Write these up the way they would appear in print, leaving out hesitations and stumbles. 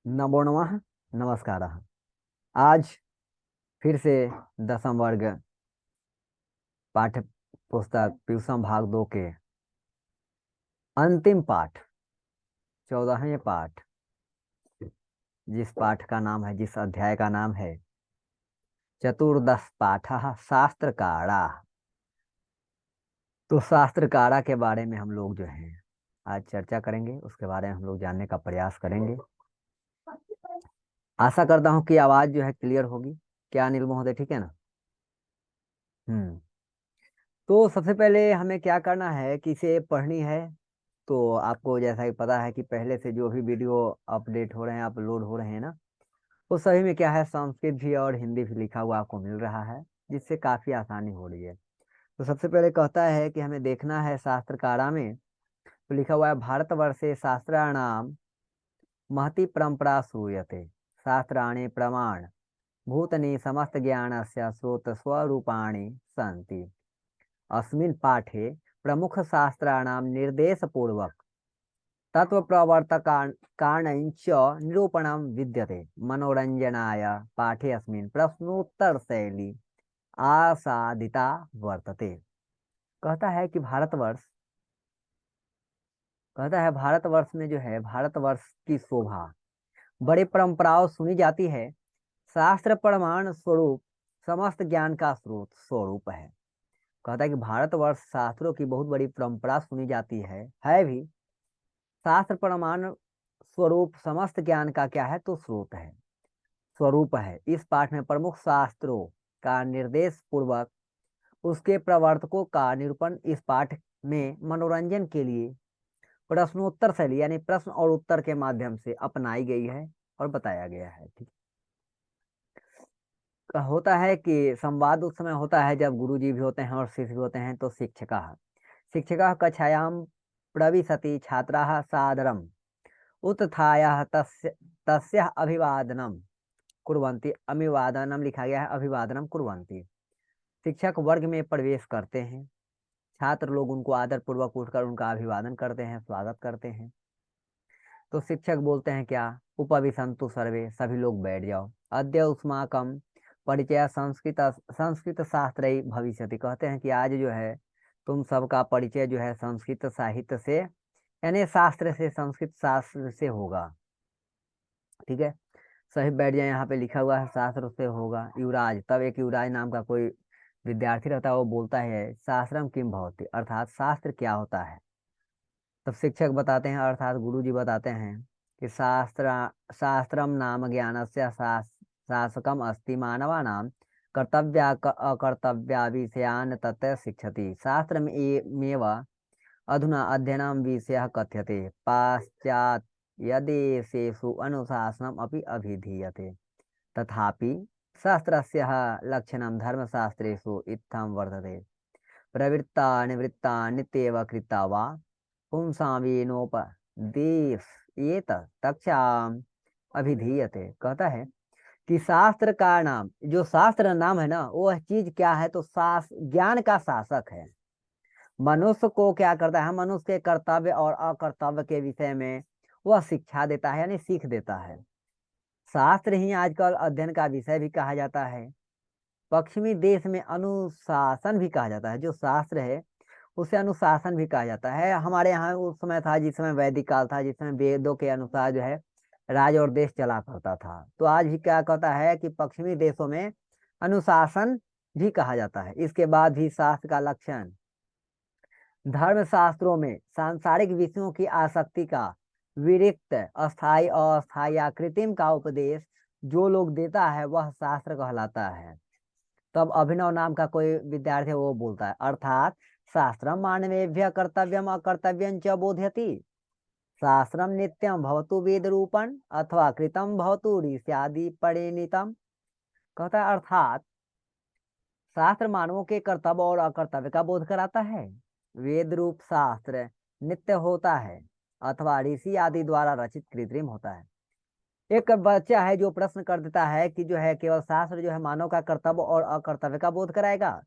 नमो नमः। नमस्कार। आज फिर से 10वीं वर्ग पाठ्य पुस्तक पियूषम भाग 2 के अंतिम पाठ 14वें पाठ, जिस पाठ का नाम है, जिस अध्याय का नाम है चतुर्दश पाठ शास्त्रकारा। तो शास्त्रकारा के बारे में हम लोग जो है आज चर्चा करेंगे, उसके बारे में हम लोग जानने का प्रयास करेंगे। आशा करता हूँ कि आवाज जो है क्लियर होगी। क्या अनिल महोदय, ठीक है ना? हम्म। तो सबसे पहले हमें क्या करना है कि इसे पढ़नी है। तो आपको जैसा कि पता है कि पहले से जो भी वीडियो अपडेट हो रहे हैं, अपलोड हो रहे हैं ना, वो सभी में क्या है, संस्कृत भी और हिंदी भी लिखा हुआ आपको मिल रहा है, जिससे काफी आसानी हो रही है। तो सबसे पहले कहता है कि हमें देखना है शास्त्रकारा में। तो लिखा हुआ है, भारतवर्षे शास्त्राणाम महती परंपरा श्रूयते, शास्त्राणि प्रमाण भूतनि समस्त ज्ञानस्य स्रोत स्वरूपाणि सन्ति। अस्मिन् पाठे प्रमुख शास्त्राणां निर्देशपूर्वक तत्व कारणञ्च निरूपणं विद्यते। मनोरंजनाय पाठे अस्मिन् प्रश्नोत्तर शैली आसादिता वर्तते। कहता है कि भारतवर्ष में जो है, भारतवर्ष की शोभा बड़ी परंपराओं सुनी जाती है। शास्त्र प्रमाण स्वरूप समस्त ज्ञान का स्रोत स्वरूप है। कहता है कि भारतवर्ष शास्त्रों की बहुत बड़ी परंपरा सुनी जाती है भी। शास्त्र प्रमाण स्वरूप समस्त ज्ञान का क्या है, तो स्रोत है, स्वरूप है। इस पाठ में प्रमुख शास्त्रों का निर्देश पूर्वक उसके प्रवर्तकों का निरूपण इस पाठ में मनोरंजन के लिए प्रश्नोत्तर शैली यानी प्रश्न और उत्तर के माध्यम से अपनाई गई है और बताया गया है। ठीक। होता है कि संवाद उस समय होता है जब गुरुजी भी होते हैं और शिष्य भी होते हैं। तो शिक्षिका कक्षायां प्रविशति छात्राः सादरम् उत्थाय तस्य अभिवादनम कुर्वन्ति। अभिवादनम लिखा गया है, अभिवादनम कुर्वन्ति। शिक्षक वर्ग में प्रवेश करते हैं, छात्र लोग उनको आदर पूर्वक उठकर उनका अभिवादन करते हैं, स्वागत करते हैं। तो शिक्षक बोलते हैं क्या, उपविशन्तु सर्वे, सभी लोग बैठ जाओ। अद्य अस्माकं परिचय संस्कृत शास्त्र भविष्यति। कहते हैं कि आज जो है तुम सबका परिचय जो है संस्कृत साहित्य से यानी शास्त्र से, संस्कृत शास्त्र से होगा। ठीक है, सही बैठ जाए। यहाँ पे लिखा हुआ है शास्त्र से होगा। युवराज, तब एक युवराज नाम का कोई विद्यार्थी रहता है, वो बोलता है शास्त्रम किम भवति, अर्थात शास्त्र क्या होता है। तब शिक्षक बताते हैं, अर्थात गुरु जी बताते हैं कि शास्त्रम नाम ज्ञानस्य शासकम अस्ति मानवानां कर्तव्या अकर्तव्या विषयान् तत्र शिक्षति। शास्त्रमेव अधुना अध्ययनं विषयः कथ्यते। पाश्चात् यदेशेषु अनुशासनम् अपि अभिधीयते, तथापि शास्त्रस्य लक्षणं धर्मशास्त्रेषु इत्थं वर्तते। प्रवृत्ता निवृत्ता नित्येव कृता वा पुंसावीनोपदेश ये तक्षाम अभिधीयते। कहता है कि शास्त्र का नाम, जो शास्त्र नाम है ना, वो चीज क्या है, तो ज्ञान का शासक है। मनुष्य को क्या करता है, मनुष्य के कर्तव्य और अकर्तव्य के विषय में वह शिक्षा देता है, यानी सीख देता है। शास्त्र ही आजकल अध्ययन का विषय भी कहा जाता है। पश्चिमी देश में अनुशासन भी कहा जाता है। जो शास्त्र है उसे अनुशासन भी कहा जाता है। हमारे यहाँ उस समय था जिस समय वैदिक काल था, जिस समय वेदों के अनुसार जो है राज और देश चला करता था। तो आज भी क्या कहता है कि पश्चिमी देशों में अनुशासन भी कहा जाता है। इसके बाद भी शास्त्र का लक्षण, धर्म शास्त्रों में सांसारिक विषयों की आसक्ति का विरिक्त अस्थाई अस्थाई या कृत्रिम का उपदेश जो लोग देता है वह शास्त्र कहलाता है। तब अभिनव नाम का कोई विद्यार्थी वो बोलता है, अर्थात शास्त्रम मानवेभ्य कर्तव्यम अकर्तव्यम च बोध्यति। शास्त्रम नित्यम भवतु वेद रूपण अथवा कृतम भवतु ऋष्यादि परिणीतम। कहता है अर्थात शास्त्र मानवों के कर्तव्य और अकर्तव्य का बोध कराता है। वेद रूप शास्त्र नित्य होता है अथवा ऋषि आदि द्वारा रचित कृत्रिम होता है। एक बच्चा है जो प्रश्न कर देता है कि जो है केवल शास्त्र जो है मानव का कर्तव्य और अकर्तव्य का बोध कराएगा,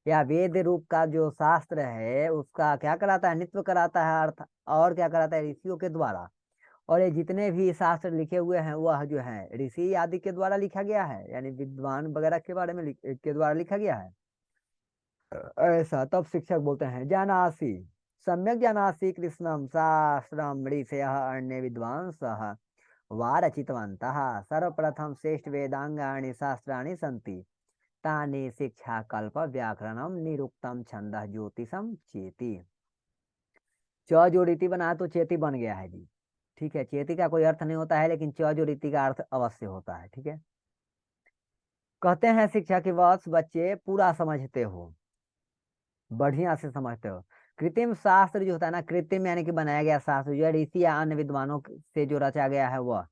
या वेद रूप का जो शास्त्र है उसका क्या कराता है, नित्य कराता है अर्थ, और क्या कराता है ऋषियों के द्वारा, और ये जितने भी शास्त्र लिखे हुए हैं वह जो है ऋषि आदि के द्वारा लिखा गया है, यानी विद्वान वगैरह के बारे में के द्वारा लिखा गया है। ऐसा तब शिक्षक बोलते हैं जानासि सम्यक जानासि कृष्णम शास्त्रम ऋषयः अन्य विद्वांसः वा रचितवन्तः सर्वप्रथम श्रेष्ठ वेदांगानि शास्त्राणि सन्ति तानि शिक्षा कल्प व्याकरणम निरुक्तम छंदः ज्योतिषम चेति। च जो रीति बना तो चेती बन गया है जी। ठीक है, चेती का कोई अर्थ नहीं होता है, लेकिन च जो रीति का अर्थ अवश्य होता है। ठीक है, कहते हैं शिक्षा के वर्ष बच्चे पूरा समझते हो, बढ़िया से समझते हो। कृत्रिम शास्त्र जो होता है ना, कृत्रिम यानी कि बनाया गया शास्त्र जो ऋषि या अन्य विद्वानों से जो रचा गया है वह।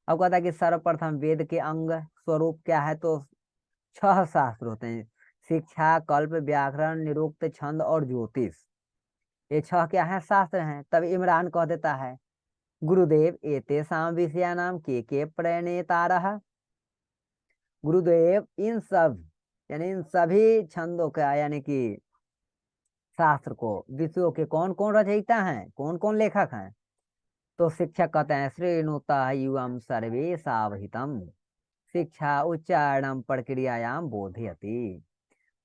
अब कहता है कि सर्वप्रथम वेद के अंग स्वरूप क्या है, तो 6 शास्त्र होते हैं, शिक्षा कल्प व्याकरण निरुक्त छंद और ज्योतिष। ये 6 क्या है, शास्त्र हैं। तब इमरान कह देता है गुरुदेव एतेषां विषयानां के प्रणेतारः। गुरुदेव इन सब यानी इन सभी छंदों का यानी कि शास्त्र को विषयों के कौन कौन रचयिता हैं, कौन कौन लेखक हैं। तो शिक्षक कहते हैं श्रेणुता युवम सर्वे सावहितम शिक्षा उच्चारणम प्रक्रियायाम बोधयति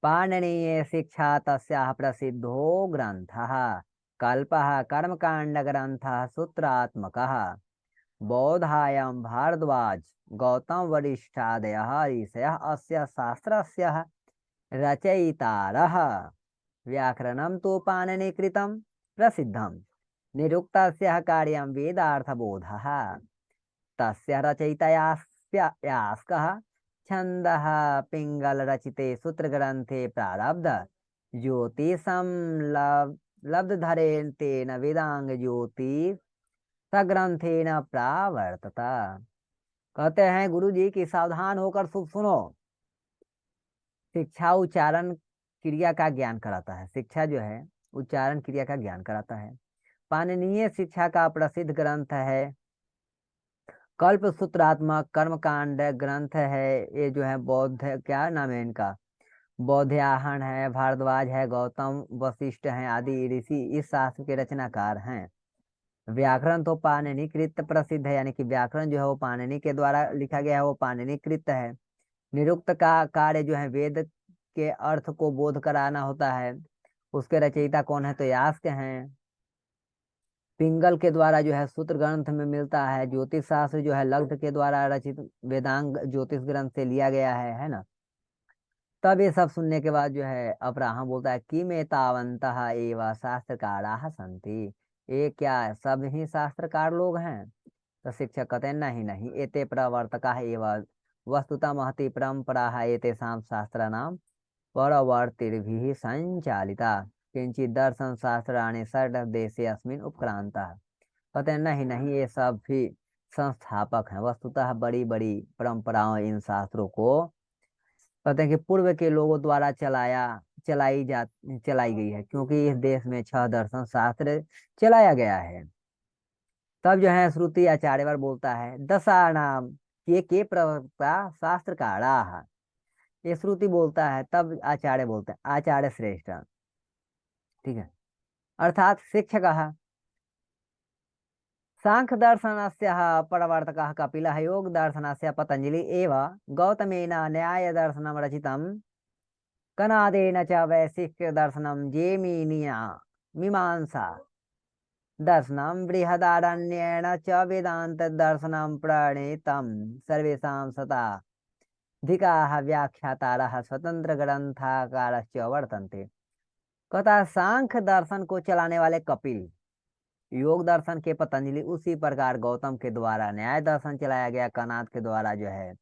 पाणिनीय शिक्षा तस्याः प्रसिद्धो ग्रंथः कल्पः कर्मकांड ग्रंथः सूत्रात्मकः बौधायं भारद्वाज गौतम वरिष्ठादयः ऋषयः अस्य शास्त्रस्य रचयितारः व्याकरणं तु पाणिनिकृतं प्रसिद्धं निरुक्तस्य कार्यं वेदार्थबोधः तस्य रचयितयास्कः छन्दः पिंगल रचिते सूत्रग्रंथे प्रारब्ध ज्योतिषं लब्धधरेण तेन वेदांग ज्योति सग्रंथेन प्रावर्तता। कहते हैं गुरु जी की सावधान होकर सुनो। शिक्षा उच्चारण क्रिया का ज्ञान कराता है, शिक्षा जो है उच्चारण क्रिया का ज्ञान कराता है। पाणिनीय शिक्षा का प्रसिद्ध ग्रंथ है कल्प सूत्रात्मक कर्मकांड ग्रंथ है। ये जो है बौद्ध, क्या नाम है इनका, बौद्धायन है, भारद्वाज है, गौतम वशिष्ठ हैं आदि ऋषि इस शास्त्र के रचनाकार हैं। व्याकरण तो पाणिनि कृत प्रसिद्ध है, यानी कि व्याकरण जो है वो पाणिनि के द्वारा लिखा गया है, वो पाणिनि कृत है। निरुक्त का कार्य जो है वेद के अर्थ को बोध कराना होता है, उसके रचयिता कौन है, तो यास्क हैं। पिंगल के द्वारा जो है सूत्र ग्रंथ में मिलता है। ज्योतिष शास्त्र जो है लब्ध के द्वारा रचित वेदांग ज्योतिष ग्रंथ से लिया गया है ना। तब ये सब सुनने के बाद जो है अब्राहम बोलता है कि में तावंतः एवं शास्त्रकाराः सन्ति, ये क्या सब ही शास्त्रकार लोग हैं। तो शिक्षक कहते हैं नहीं नहीं, एते प्रवर्तकाः एवं वस्तुतः महती परंपरा एतेषां शास्त्राणां परवर्तिभिः संचालिता किंचित दर्शन शास्त्राणि षड देशे अस्मिन् उपक्रांता। कहते हैं नहीं नहीं, ये सब भी संस्थापक हैं, वस्तुतः बड़ी बड़ी परंपराओं इन शास्त्रों को कहते हैं कि पूर्व के लोगों द्वारा चलाई गई है, क्योंकि इस देश में 6 दर्शन शास्त्र चलाया गया है। तब जो है श्रुति आचार्यवर बोलता है दशानाम के प्रवक्ता शास्त्रकाराः। ये श्रुति बोलता है, तब आचार्य बोलते हैं आचार्य श्रेष्ठ। ठीक है, अर्थात शिक्षकः सांख्य दर्शनस्य प्रवर्तकः कपिलः योग दर्शनस्य पतंजलि एव गौतमेन न्याय दर्शनं रचितं कनादेन च वैशिष्ट्य दर्शनं जेमिनिया मीमांसा दर्शनं बृहदारण्येन च वेदांत दर्शनं प्रणीतं सर्वेषां शताधिकाः व्याख्यातारः स्वतंत्र ग्रंथकारश्च वर्तन्ते। कहता सांख्य दर्शन को चलाने वाले कपिल, योग दर्शन के पतंजलि, उसी प्रकार गौतम के द्वारा न्याय दर्शन चलाया गया, कनाद के द्वारा जो है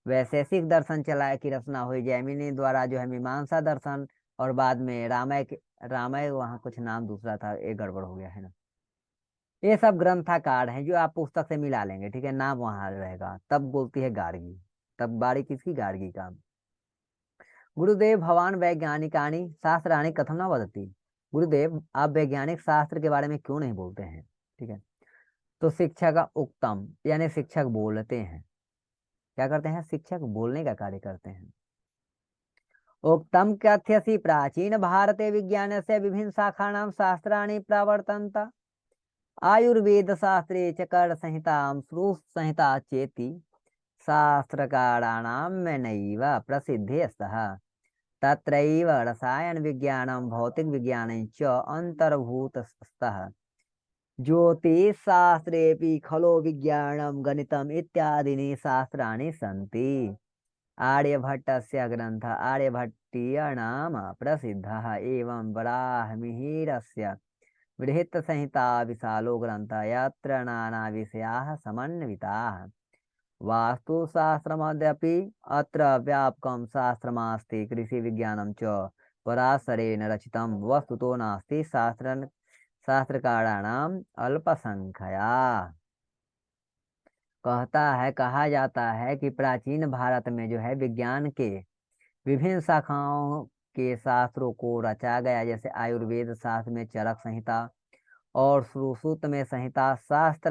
वैशेषिक दर्शन चलाया की रचना हुई, जैमिनी द्वारा जो है मीमांसा दर्शन, और बाद में रामाय वहाँ कुछ नाम दूसरा था, एक गड़बड़ हो गया है ना। ये सब ग्रंथाकार हैं जो आप पुस्तक से मिला लेंगे। ठीक है, नाम वहां रहेगा। तब बोलती है गार्गी, तब बारी किसकी, गार्गी का। गुरुदेव भवान वैज्ञानिकानी शास्त्राणी कथम न वदती। गुरुदेव आप वैज्ञानिक शास्त्र के बारे में क्यों नहीं बोलते हैं। ठीक है, तो शिक्षा का उक्तम यानी शिक्षक बोलते हैं, क्या करते हैं, शिक्षक बोलने का कार्य करते हैं। उक्तम कथ्यसि प्राचीन भारते विज्ञान से विभिन्न शाखानां शास्त्राणि प्रवर्तन्त। आयुर्वेद शास्त्रे च कर्ण संहितां श्रुत संहिता चेति शास्त्रकाराणां नैव प्रसिद्धे स्तः तत्रैव रसायन विज्ञानं भौतिक विज्ञानं च अन्तर्भूतस्तः ज्योतिष शास्त्रेऽपि खलो विज्ञानं गणितम् इत्यादीनि शास्त्राणि सन्ति आर्यभट्टस्य ग्रन्थः आर्यभट्टीयानां प्रसिद्धः एवं वराहमिहिरस्य बृहत्संहिता विशालो ग्रन्थः यत्र नानाविषयाः समन्विताः वास्तुशास्त्रमद्यपि अत्र व्यापकं शास्त्रमास्ति कृषिविज्ञानं च पराशरेण रचितं वस्तुतो नास्ति शास्त्रकाराणाम् अल्पसंख्या। कहा जाता है कि प्राचीन भारत में जो है विज्ञान के विभिन्न शाखाओं के शास्त्रों को रचा गया, जैसे आयुर्वेद शास्त्र में चरक संहिता और सुश्रुत में संहिता शास्त्र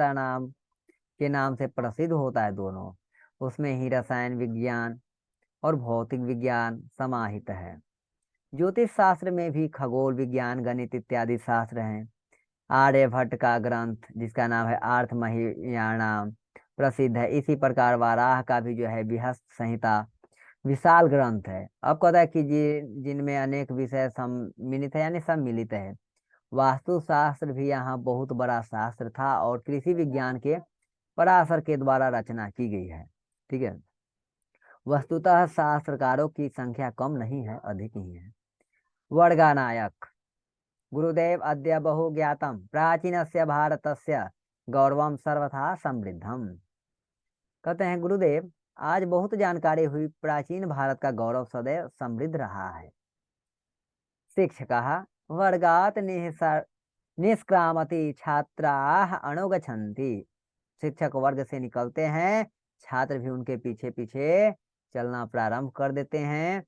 के नाम से प्रसिद्ध होता है दोनों। उसमें ही रसायन विज्ञान और भौतिक विज्ञान समाहित है। ज्योतिष शास्त्र में भी खगोल विज्ञान गणित इत्यादि शास्त्र हैं। आर्यभट्ट का ग्रंथ जिसका नाम है आर्थमहियाणाम प्रसिद्ध है। इसी प्रकार वाराह का भी जो है बृहत संहिता विशाल ग्रंथ है। अब कहता है कि जिनमें अनेक विषय सम्मिलित है यानी सम्मिलित है। वास्तुशास्त्र भी यहाँ बहुत बड़ा शास्त्र था और कृषि विज्ञान के पराशर के द्वारा रचना की गई है। ठीक है। वस्तुतः शास्त्रकारों की संख्या कम नहीं है, अधिक ही है। वर्गानायक गुरुदेव अद्य बहु ज्ञातम प्राचीनस्य भारतस्य गौरवम सर्वथा समृद्धम। कहते हैं गुरुदेव आज बहुत जानकारी हुई, प्राचीन भारत का गौरव सदैव समृद्ध रहा है। शिक्षकः वर्गात निष्क्रामति छात्राः अनुगच्छन्ति। शिक्षक वर्ग से निकलते हैं, छात्र भी उनके पीछे पीछे चलना प्रारंभ कर देते हैं।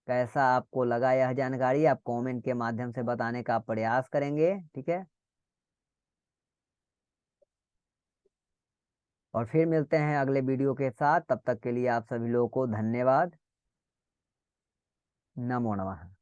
कैसा आपको लगा यह जानकारी आप कमेंट के माध्यम से बताने का प्रयास करेंगे। ठीक है, और फिर मिलते हैं अगले वीडियो के साथ। तब तक के लिए आप सभी लोगों को धन्यवाद। नमो नमः।